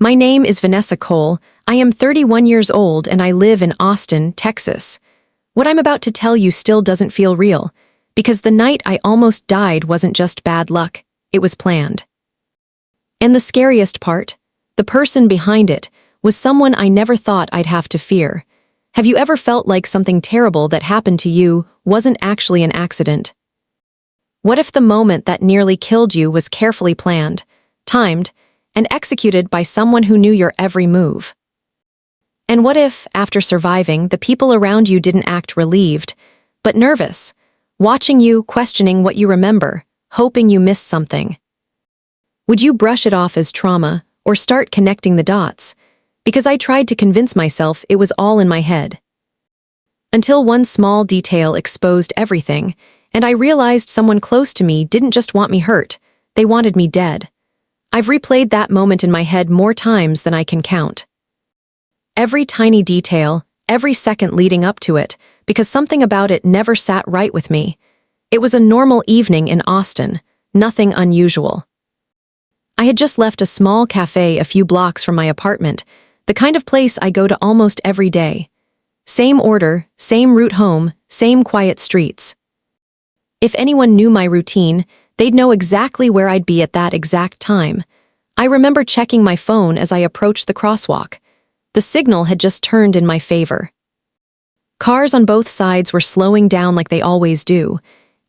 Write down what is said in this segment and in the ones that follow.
My name is Vanessa Cole. I am 31 years old and I live in Austin, Texas. What I'm about to tell you still doesn't feel real, because the night I almost died wasn't just bad luck, it was planned. And the scariest part, the person behind it, was someone I never thought I'd have to fear. Have you ever felt like something terrible that happened to you wasn't actually an accident? What if the moment that nearly killed you was carefully planned, timed, and executed by someone who knew your every move? And what if, after surviving, the people around you didn't act relieved, but nervous, watching you, questioning what you remember, hoping you missed something? Would you brush it off as trauma or start connecting the dots? Because I tried to convince myself it was all in my head. Until one small detail exposed everything, and I realized someone close to me didn't just want me hurt, they wanted me dead. I've replayed that moment in my head more times than I can count. Every tiny detail, every second leading up to it, because something about it never sat right with me. It was a normal evening in Austin, nothing unusual. I had just left a small cafe a few blocks from my apartment, the kind of place I go to almost every day. Same order, same route home, same quiet streets. If anyone knew my routine, they'd know exactly where I'd be at that exact time. I remember checking my phone as I approached the crosswalk. The signal had just turned in my favor. Cars on both sides were slowing down like they always do.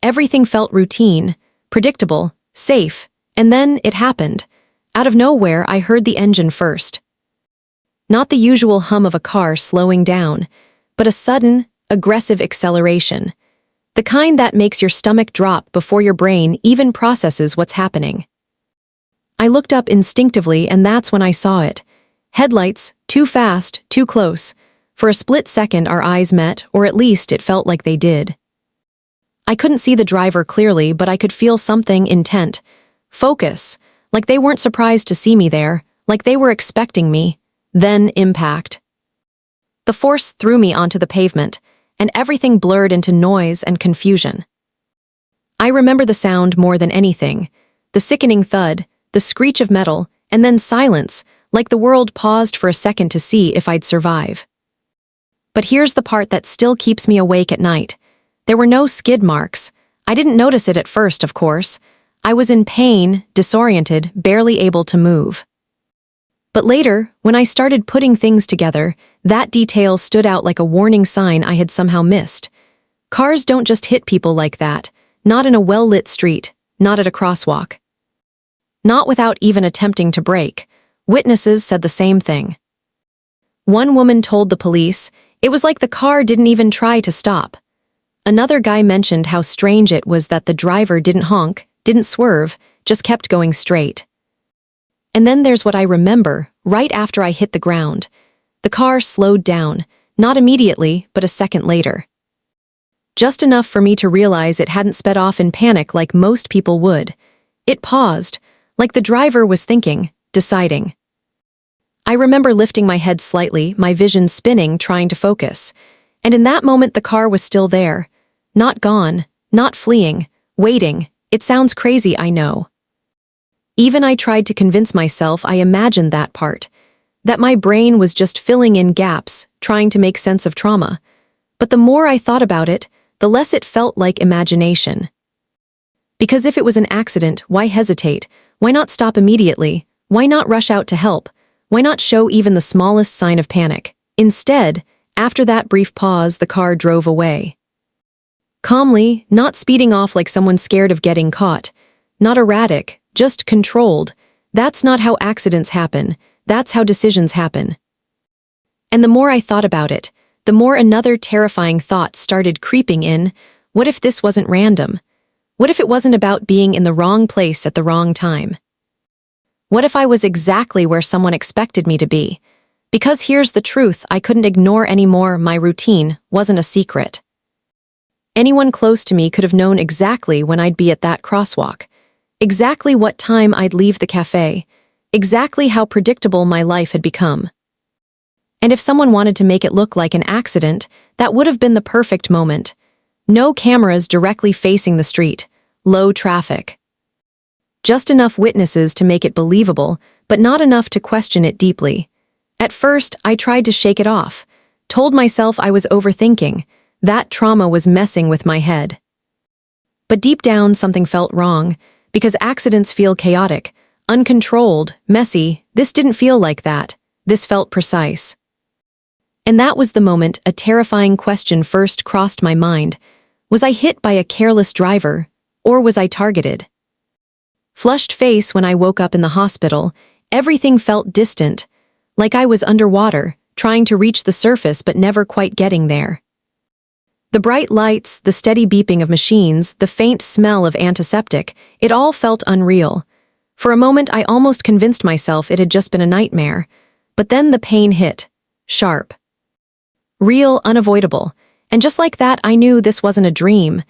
Everything felt routine, predictable, safe, and then it happened. Out of nowhere, I heard the engine first. Not the usual hum of a car slowing down, but a sudden, aggressive acceleration. The kind that makes your stomach drop before your brain even processes what's happening. I looked up instinctively, and that's when I saw it. Headlights, too fast, too close. For a split second our eyes met, or at least it felt like they did. I couldn't see the driver clearly, but I could feel something intent. Focus, like they weren't surprised to see me there, like they were expecting me. Then impact. The force threw me onto the pavement, and everything blurred into noise and confusion. I remember the sound more than anything, the sickening thud, the screech of metal, and then silence, like the world paused for a second to see if I'd survive. But here's the part that still keeps me awake at night. There were no skid marks. I didn't notice it at first, of course. I was in pain, disoriented, barely able to move. But later, when I started putting things together, that detail stood out like a warning sign I had somehow missed. Cars don't just hit people like that, not in a well-lit street, not at a crosswalk. Not without even attempting to brake. Witnesses said the same thing. One woman told the police it was like the car didn't even try to stop. Another guy mentioned how strange it was that the driver didn't honk, didn't swerve, just kept going straight. And then there's what I remember, right after I hit the ground. The car slowed down, not immediately, but a second later. Just enough for me to realize it hadn't sped off in panic like most people would. It paused, like the driver was thinking, deciding. I remember lifting my head slightly, my vision spinning, trying to focus. And in that moment the car was still there. Not gone, not fleeing, waiting. It sounds crazy, I know. Even I tried to convince myself I imagined that part. That my brain was just filling in gaps, trying to make sense of trauma. But the more I thought about it, the less it felt like imagination. Because if it was an accident, why hesitate? Why not stop immediately? Why not rush out to help? Why not show even the smallest sign of panic? Instead, after that brief pause, the car drove away. Calmly, not speeding off like someone scared of getting caught. Not erratic, just controlled. That's not how accidents happen. That's how decisions happen. And the more I thought about it, the more another terrifying thought started creeping in. What if this wasn't random? What if it wasn't about being in the wrong place at the wrong time? What if I was exactly where someone expected me to be? Because here's the truth I couldn't ignore anymore, my routine wasn't a secret. Anyone close to me could have known exactly when I'd be at that crosswalk, exactly what time I'd leave the cafe, exactly how predictable my life had become. And if someone wanted to make it look like an accident, that would have been the perfect moment. No cameras directly facing the street, low traffic. Just enough witnesses to make it believable, but not enough to question it deeply. At first, I tried to shake it off, told myself I was overthinking. That trauma was messing with my head. But deep down, something felt wrong, because accidents feel chaotic, uncontrolled, messy. This didn't feel like that. This felt precise. And that was the moment a terrifying question first crossed my mind. Was I hit by a careless driver, or was I targeted? Flushed face when I woke up in the hospital, everything felt distant, like I was underwater, trying to reach the surface but never quite getting there. The bright lights, the steady beeping of machines, the faint smell of antiseptic, it all felt unreal. For a moment I almost convinced myself it had just been a nightmare, but then the pain hit. Sharp. Real, unavoidable. And just like that, I knew this wasn't a dream.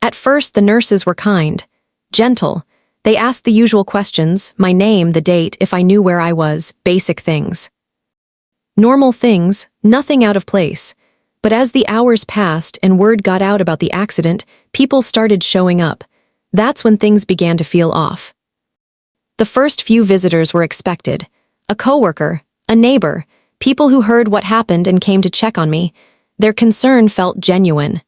At first, the nurses were kind, gentle. They asked the usual questions, my name, the date, if I knew where I was, basic things. Normal things, nothing out of place. But as the hours passed and word got out about the accident, people started showing up. That's when things began to feel off. The first few visitors were expected. A coworker, a neighbor, people who heard what happened and came to check on me. Their concern felt genuine.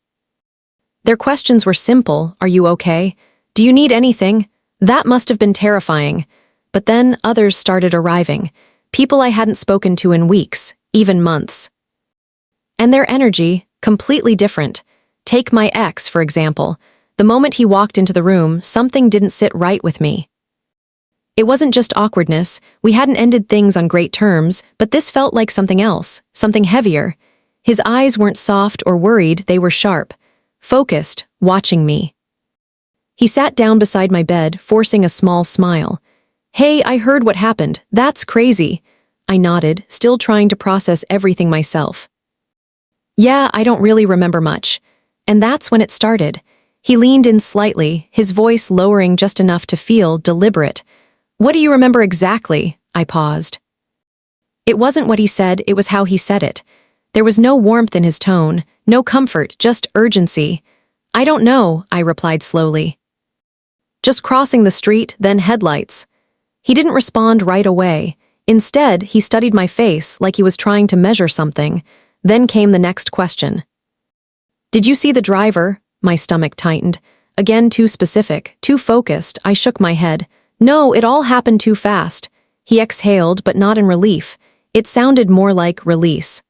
Their questions were simple. Are you okay? Do you need anything? That must have been terrifying. But then others started arriving. People I hadn't spoken to in weeks, even months. And their energy, completely different. Take my ex, for example. The moment he walked into the room, something didn't sit right with me. It wasn't just awkwardness. We hadn't ended things on great terms, but this felt like something else, something heavier. His eyes weren't soft or worried, they were sharp, focused, watching me. He sat down beside my bed, forcing a small smile. Hey, I heard what happened. That's crazy. I nodded, still trying to process everything myself. Yeah, I don't really remember much. And that's when it started. He leaned in slightly, his voice lowering just enough to feel deliberate. What do you remember exactly? I paused. It wasn't what he said, it was how he said it. There was no warmth in his tone, no comfort, just urgency. I don't know, I replied slowly. Just crossing the street, then headlights. He didn't respond right away. Instead, he studied my face like he was trying to measure something. Then came the next question. Did you see the driver? My stomach tightened. Again, too specific, too focused. I shook my head. No, it all happened too fast. He exhaled, but not in relief. It sounded more like release.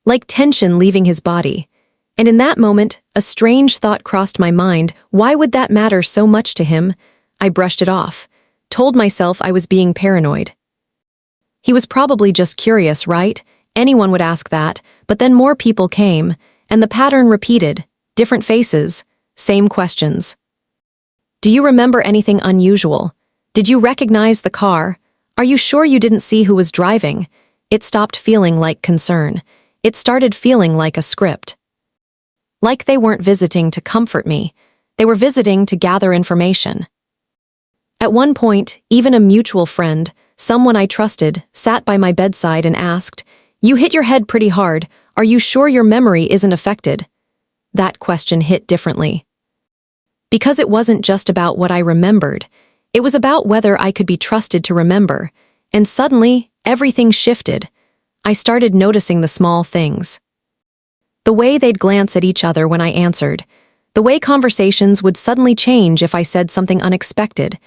Like tension leaving his body. And in that moment, a strange thought crossed my mind. Why would that matter so much to him? I brushed it off. Told myself I was being paranoid. He was probably just curious, right? Anyone would ask that, but then more people came, and the pattern repeated. Different faces, same questions. Do you remember anything unusual? Did you recognize the car? Are you sure you didn't see who was driving? It stopped feeling like concern. It started feeling like a script. Like they weren't visiting to comfort me. They were visiting to gather information. At one point, even a mutual friend, someone I trusted, sat by my bedside and asked, "You hit your head pretty hard. Are you sure your memory isn't affected?" That question hit differently. Because it wasn't just about what I remembered. It was about whether I could be trusted to remember. And suddenly, everything shifted. I started noticing the small things. The way they'd glance at each other when I answered. The way conversations would suddenly change if I said something unexpected.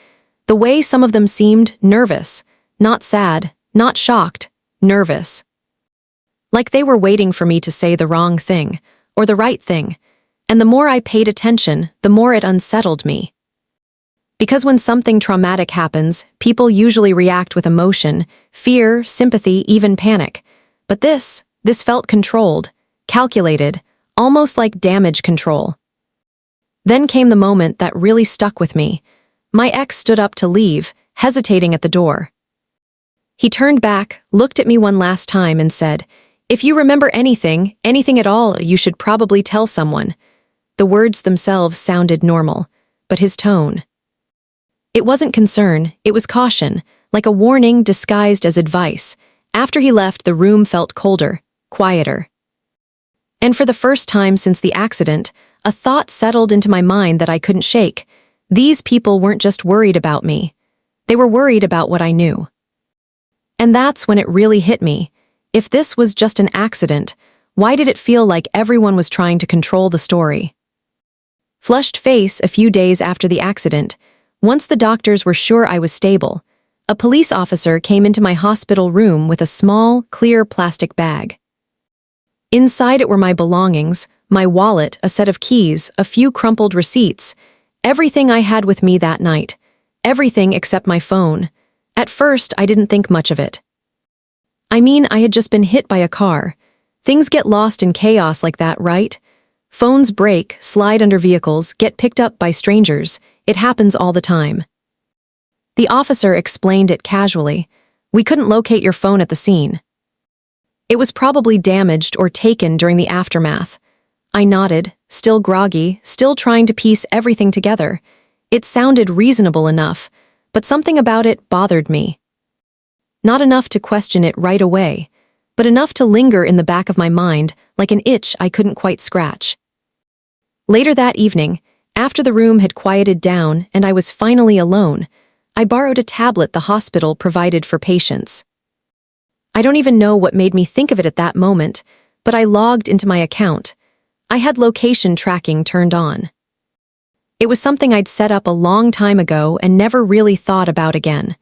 The way some of them seemed nervous, not sad, not shocked, nervous. Like they were waiting for me to say the wrong thing, or the right thing. And the more I paid attention, the more it unsettled me. Because when something traumatic happens, people usually react with emotion, fear, sympathy, even panic. But this felt controlled, calculated, almost like damage control. Then came the moment that really stuck with me. My ex stood up to leave, hesitating at the door. He turned back, looked at me one last time and said, "If you remember anything, anything at all, you should probably tell someone." The words themselves sounded normal, but his tone. It wasn't concern, it was caution, like a warning disguised as advice. After he left, the room felt colder, quieter. And for the first time since the accident, a thought settled into my mind that I couldn't shake. These people weren't just worried about me. They were worried about what I knew. And that's when it really hit me. If this was just an accident, why did it feel like everyone was trying to control the story? Flushed face a few days after the accident, once the doctors were sure I was stable, a police officer came into my hospital room with a small, clear plastic bag. Inside it were my belongings, my wallet, a set of keys, a few crumpled receipts, everything I had with me that night, everything except my phone. At first, I didn't think much of it. I mean, I had just been hit by a car. Things get lost in chaos like that, right? Phones break, slide under vehicles, get picked up by strangers. It happens all the time. The officer explained it casually. We couldn't locate your phone at the scene. It was probably damaged or taken during the aftermath. I nodded, still groggy, still trying to piece everything together. It sounded reasonable enough, but something about it bothered me. Not enough to question it right away, but enough to linger in the back of my mind like an itch I couldn't quite scratch. Later that evening, after the room had quieted down and I was finally alone, I borrowed a tablet the hospital provided for patients. I don't even know what made me think of it at that moment, but I logged into my account. I had location tracking turned on. It was something I'd set up a long time ago and never really thought about again.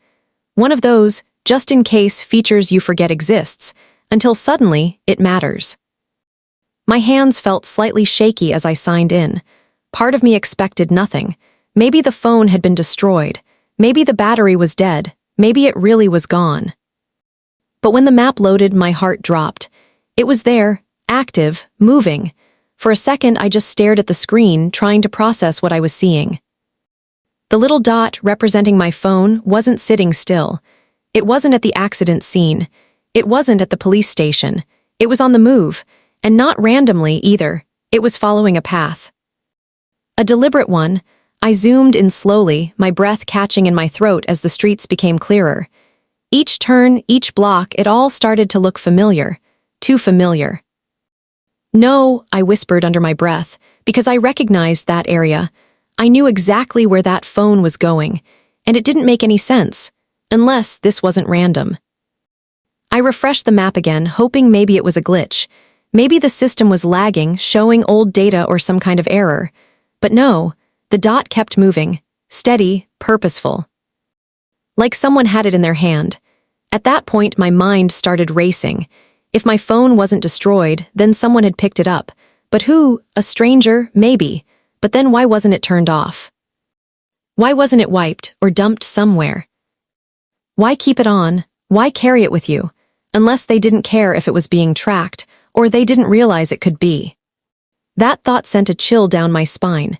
One of those, just-in-case features you forget exists, until suddenly it matters. My hands felt slightly shaky as I signed in. Part of me expected nothing. Maybe the phone had been destroyed. Maybe the battery was dead. Maybe it really was gone. But when the map loaded, my heart dropped. It was there, active, moving. For a second, I just stared at the screen, trying to process what I was seeing. The little dot representing my phone wasn't sitting still. It wasn't at the accident scene. It wasn't at the police station. It was on the move, and not randomly either. It was following a path. A deliberate one. I zoomed in slowly, my breath catching in my throat as the streets became clearer. Each turn, each block, it all started to look familiar. Too familiar. No, I whispered under my breath, because I recognized that area. I knew exactly where that phone was going, and it didn't make any sense, unless this wasn't random. I refreshed the map again, hoping maybe it was a glitch. Maybe the system was lagging, showing old data or some kind of error. But no, the dot kept moving, steady, purposeful. Like someone had it in their hand. At that point, my mind started racing. If my phone wasn't destroyed, then someone had picked it up. But who? A stranger? Maybe. But then why wasn't it turned off? Why wasn't it wiped or dumped somewhere? Why keep it on? Why carry it with you? Unless they didn't care if it was being tracked, or they didn't realize it could be. That thought sent a chill down my spine,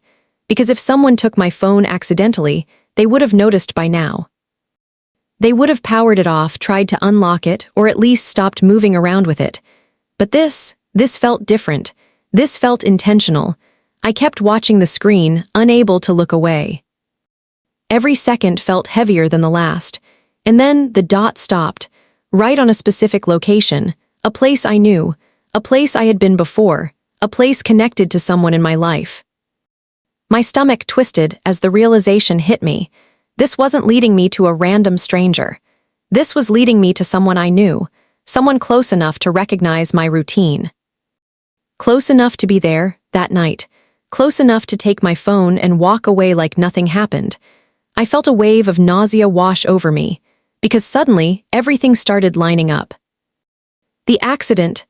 because if someone took my phone accidentally, they would have noticed by now. They would have powered it off, tried to unlock it, or at least stopped moving around with it. But this felt different. This felt intentional. I kept watching the screen, unable to look away. Every second felt heavier than the last, and then the dot stopped, right on a specific location, a place I knew, a place I had been before, a place connected to someone in my life. My stomach twisted as the realization hit me. This wasn't leading me to a random stranger. This was leading me to someone I knew, someone close enough to recognize my routine. Close enough to be there, that night. Close enough to take my phone and walk away like nothing happened. I felt a wave of nausea wash over me, because suddenly everything started lining up. The accident,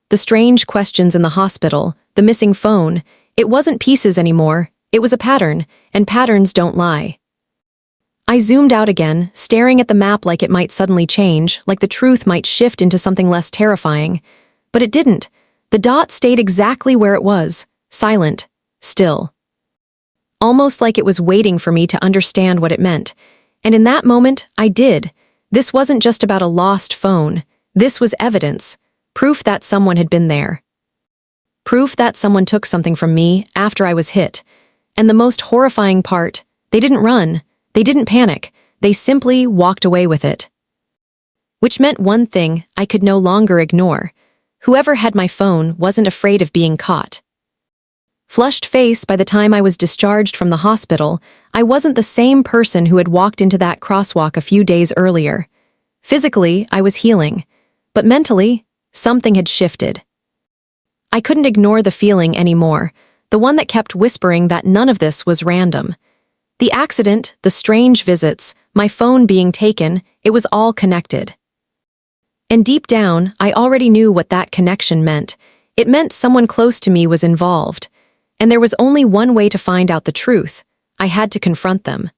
the strange questions in the hospital, the missing phone, it wasn't pieces anymore, it was a pattern, and patterns don't lie. I zoomed out again, staring at the map like it might suddenly change, like the truth might shift into something less terrifying. But it didn't. The dot stayed exactly where it was, silent, still. Almost like it was waiting for me to understand what it meant. And in that moment, I did. This wasn't just about a lost phone. This was evidence, proof that someone had been there. Proof that someone took something from me after I was hit. And the most horrifying part, they didn't run. They didn't panic. They simply walked away with it. Which meant one thing I could no longer ignore. Whoever had my phone wasn't afraid of being caught. Flushed face. By the time I was discharged from the hospital, I wasn't the same person who had walked into that crosswalk a few days earlier. Physically, I was healing, but mentally, something had shifted. I couldn't ignore the feeling anymore, the one that kept whispering that none of this was random. The accident, the strange visits, my phone being taken, it was all connected. And deep down, I already knew what that connection meant. It meant someone close to me was involved. And there was only one way to find out the truth. I had to confront them.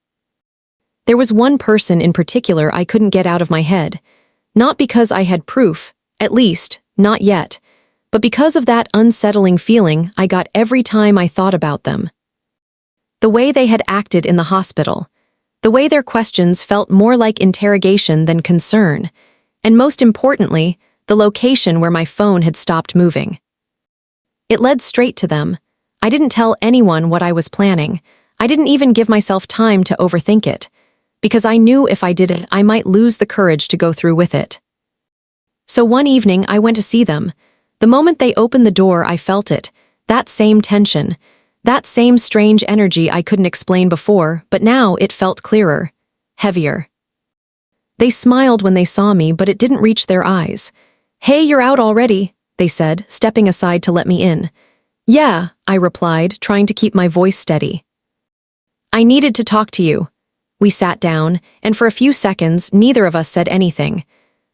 There was one person in particular I couldn't get out of my head. Not because I had proof, at least, not yet, but because of that unsettling feeling I got every time I thought about them. The way they had acted in the hospital. The way their questions felt more like interrogation than concern. And most importantly, the location where my phone had stopped moving. It led straight to them. I didn't tell anyone what I was planning. I didn't even give myself time to overthink it, because I knew if I did it, I might lose the courage to go through with it. So one evening, I went to see them. The moment they opened the door, I felt it, that same tension, that same strange energy I couldn't explain before, but now it felt clearer, heavier. They smiled when they saw me, but it didn't reach their eyes. "Hey, you're out already," they said, stepping aside to let me in. "Yeah," I replied, trying to keep my voice steady. "I needed to talk to you." We sat down, and for a few seconds, neither of us said anything.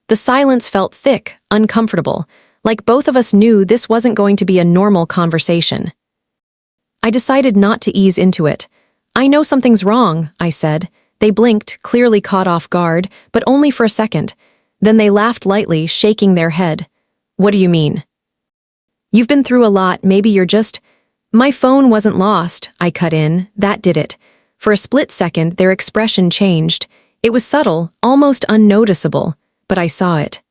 The silence felt thick, uncomfortable, like both of us knew this wasn't going to be a normal conversation. I decided not to ease into it. "I know something's wrong," I said. They blinked, clearly caught off guard, but only for a second. Then they laughed lightly, shaking their head. "What do you mean?" "You've been through a lot, maybe you're just—" "My phone wasn't lost," I cut in. That did it. For a split second, their expression changed. It was subtle, almost unnoticeable, but I saw it.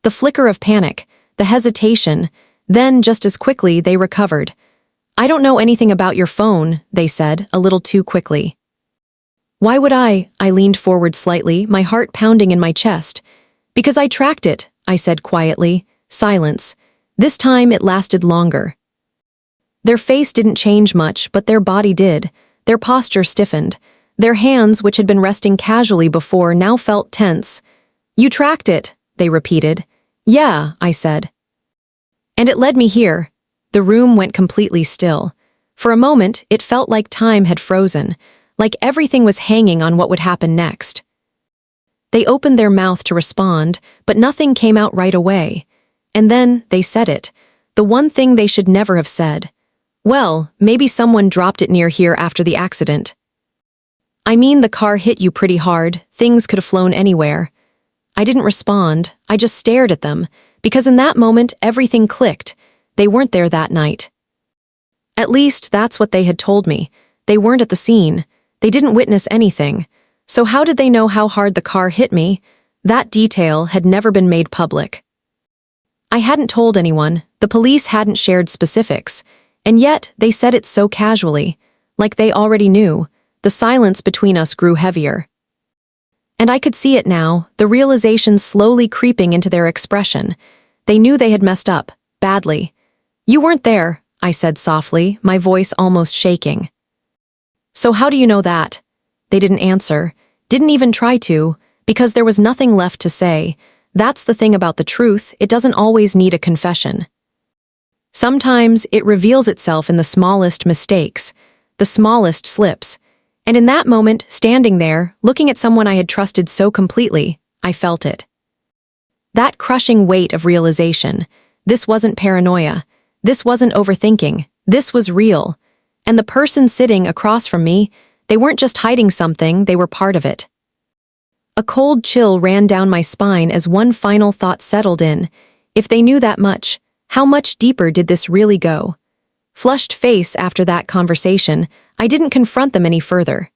The flicker of panic, the hesitation, then just as quickly they recovered. "I don't know anything about your phone," they said, a little too quickly. "Why would I?" I leaned forward slightly, my heart pounding in my chest. "Because I tracked it," I said quietly. Silence. This time it lasted longer. Their face didn't change much, but their body did. Their posture stiffened. Their hands, which had been resting casually before, now felt tense. "You tracked it," they repeated. "Yeah," I said. "And it led me here." The room went completely still. For a moment, it felt like time had frozen, like everything was hanging on what would happen next. They opened their mouth to respond, but nothing came out right away. And then they said it, the one thing they should never have said. "Well, maybe someone dropped it near here after the accident." "I mean, the car hit you pretty hard. Things could have flown anywhere." I didn't respond. I just stared at them, because in that moment everything clicked. They weren't there that night. At least that's what they had told me. They weren't at the scene. They didn't witness anything. So how did they know how hard the car hit me? That detail had never been made public. I hadn't told anyone. The police hadn't shared specifics. And yet, they said it so casually, like they already knew. The silence between us grew heavier. And I could see it now, the realization slowly creeping into their expression. They knew they had messed up, badly. "You weren't there," I said softly, my voice almost shaking. "So how do you know that?" They didn't answer, didn't even try to, because there was nothing left to say. That's the thing about the truth, it doesn't always need a confession. Sometimes it reveals itself in the smallest mistakes, the smallest slips. And in that moment, standing there, looking at someone I had trusted so completely, I felt it. That crushing weight of realization. This wasn't paranoia. This wasn't overthinking. This was real. And the person sitting across from me, they weren't just hiding something, they were part of it. A cold chill ran down my spine as one final thought settled in. If they knew that much, how much deeper did this really go? Flushed face after that conversation, I didn't confront them any further.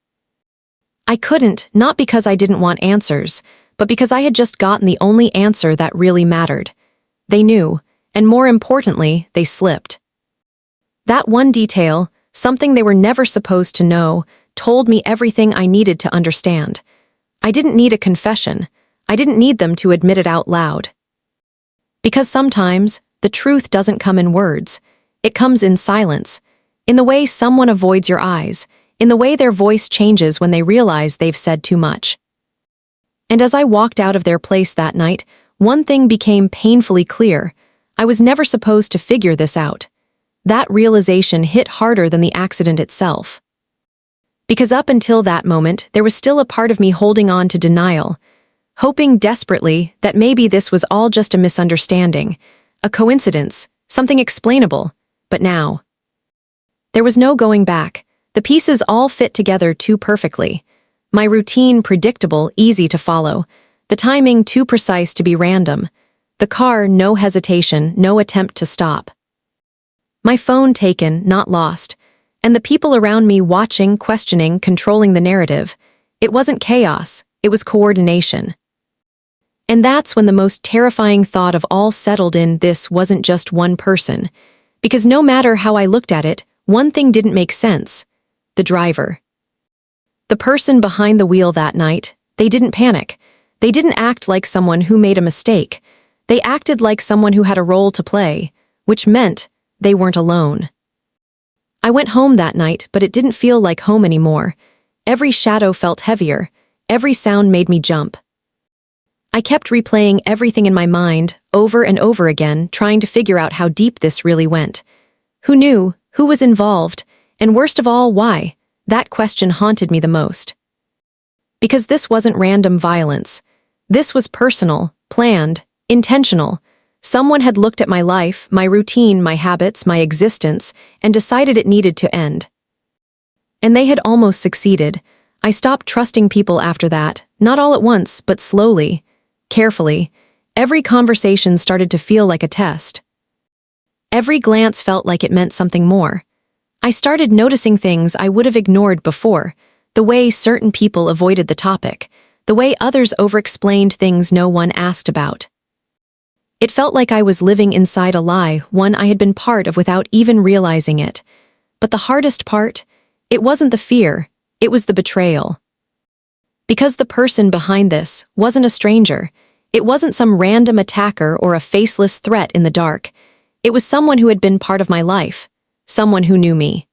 I couldn't, not because I didn't want answers, but because I had just gotten the only answer that really mattered. They knew, and more importantly, they slipped. That one detail, something they were never supposed to know, told me everything I needed to understand. I didn't need a confession. I didn't need them to admit it out loud. Because sometimes, the truth doesn't come in words. It comes in silence, in the way someone avoids your eyes, in the way their voice changes when they realize they've said too much. And as I walked out of their place that night, one thing became painfully clear. I was never supposed to figure this out. That realization hit harder than the accident itself. Because up until that moment, there was still a part of me holding on to denial, hoping desperately that maybe this was all just a misunderstanding, a coincidence, something explainable. But now, there was no going back. The pieces all fit together too perfectly. My routine predictable, easy to follow. The timing too precise to be random. The car, no hesitation, no attempt to stop. My phone taken, not lost. And the people around me watching, questioning, controlling the narrative. It wasn't chaos, it was coordination. And that's when the most terrifying thought of all settled in. This wasn't just one person. Because no matter how I looked at it, one thing didn't make sense. The driver. The person behind the wheel that night, they didn't panic. They didn't act like someone who made a mistake. They acted like someone who had a role to play, which meant they weren't alone. I went home that night, but it didn't feel like home anymore. Every shadow felt heavier. Every sound made me jump. I kept replaying everything in my mind, over and over again, trying to figure out how deep this really went. Who knew? Who was involved? And worst of all, why? That question haunted me the most. Because this wasn't random violence. This was personal, planned, intentional. Someone had looked at my life, my routine, my habits, my existence, and decided it needed to end. And they had almost succeeded. I stopped trusting people after that, not all at once, but slowly, carefully. Every conversation started to feel like a test. Every glance felt like it meant something more. I started noticing things I would have ignored before, the way certain people avoided the topic, the way others over-explained things no one asked about. It felt like I was living inside a lie, one I had been part of without even realizing it. But the hardest part, it wasn't the fear, it was the betrayal. Because the person behind this wasn't a stranger. It wasn't some random attacker or a faceless threat in the dark. It was someone who had been part of my life, someone who knew me.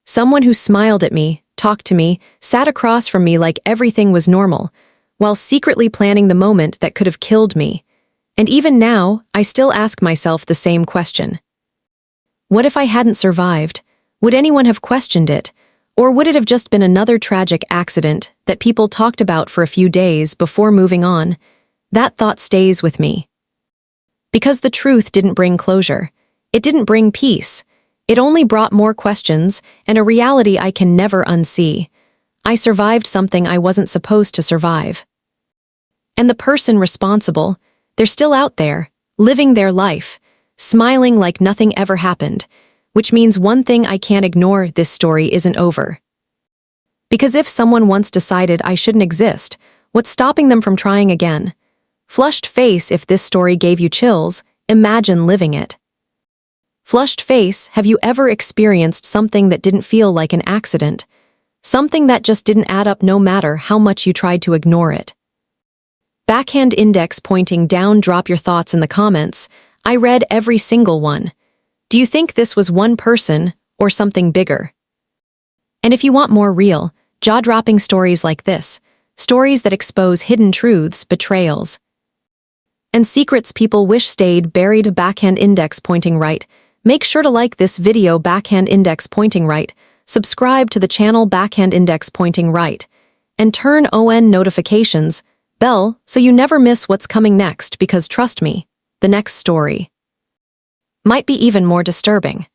Someone who smiled at me, talked to me, sat across from me like everything was normal, while secretly planning the moment that could have killed me. And even now, I still ask myself the same question. What if I hadn't survived? Would anyone have questioned it? Or would it have just been another tragic accident that people talked about for a few days before moving on? That thought stays with me. Because the truth didn't bring closure. It didn't bring peace. It only brought more questions and a reality I can never unsee. I survived something I wasn't supposed to survive. And the person responsible, they're still out there, living their life, smiling like nothing ever happened, which means one thing I can't ignore: this story isn't over. Because if someone once decided I shouldn't exist, what's stopping them from trying again? Flushed face, if this story gave you chills, imagine living it. Flushed face, have you ever experienced something that didn't feel like an accident? Something that just didn't add up no matter how much you tried to ignore it? Backhand index pointing down, drop your thoughts in the comments. I read every single one. Do you think this was one person or something bigger? And if you want more real, jaw-dropping stories like this, stories that expose hidden truths, betrayals, and secrets people wish stayed buried, backhand index pointing right, make sure to like this video, backhand index pointing right, subscribe to the channel, backhand index pointing right, and turn on notifications bell so you never miss what's coming next, because trust me, the next story might be even more disturbing.